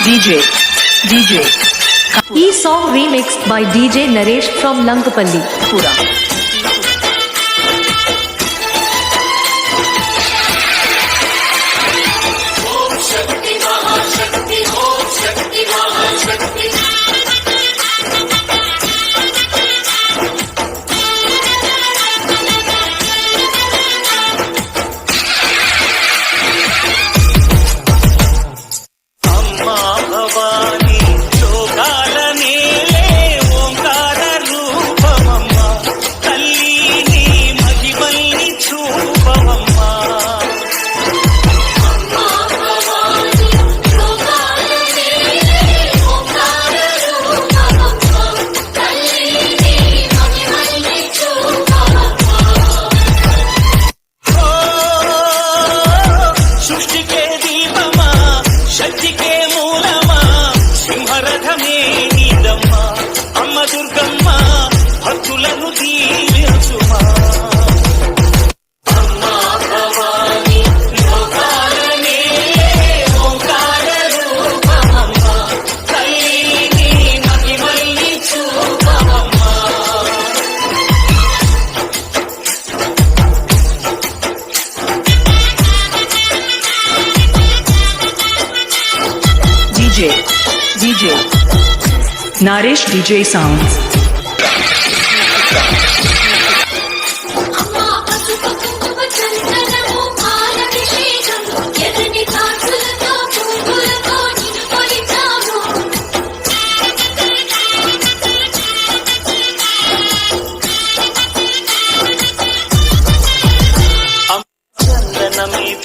DJ. E-song remixed by DJ Naresh from Lankapalli, Pura. DJ. Naresh DJ Sounds.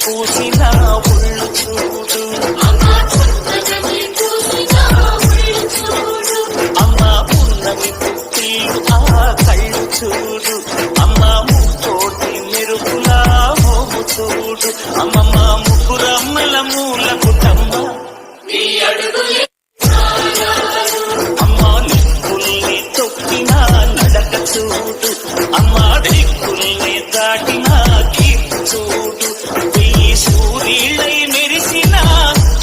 పూసిన ఒళ్ళు చూడు అమ్మ పున్నమి పుట్టిల్లు ఆ కళ్ళు చూడు అమ్మ ముచ్చోటి మెరుపులా మోము చూడు అమ్మమ్మ ముగ్గురమ్మల మూల కుటమ్మ అమ్మ నిప్పుల్ని తొక్కిన నడక చూడు అమ్మ దిక్కుల్ని దాటిన కీర్తి చూడు సూర్యుడై మెరిసిన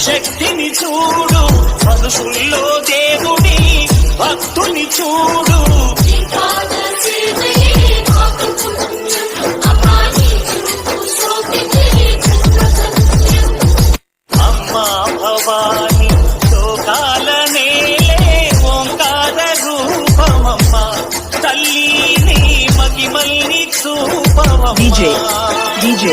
శక్తిని చూడు మనుషుల్లో దేవుడి భక్తుని చూడు అమ్మా భవాని లోకాల నేలే ఓంకార రూపమమ్మ తల్లిని మగిమల్ని చూపవమ్మ DJ.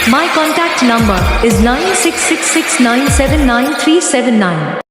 My contact number is 9666979379.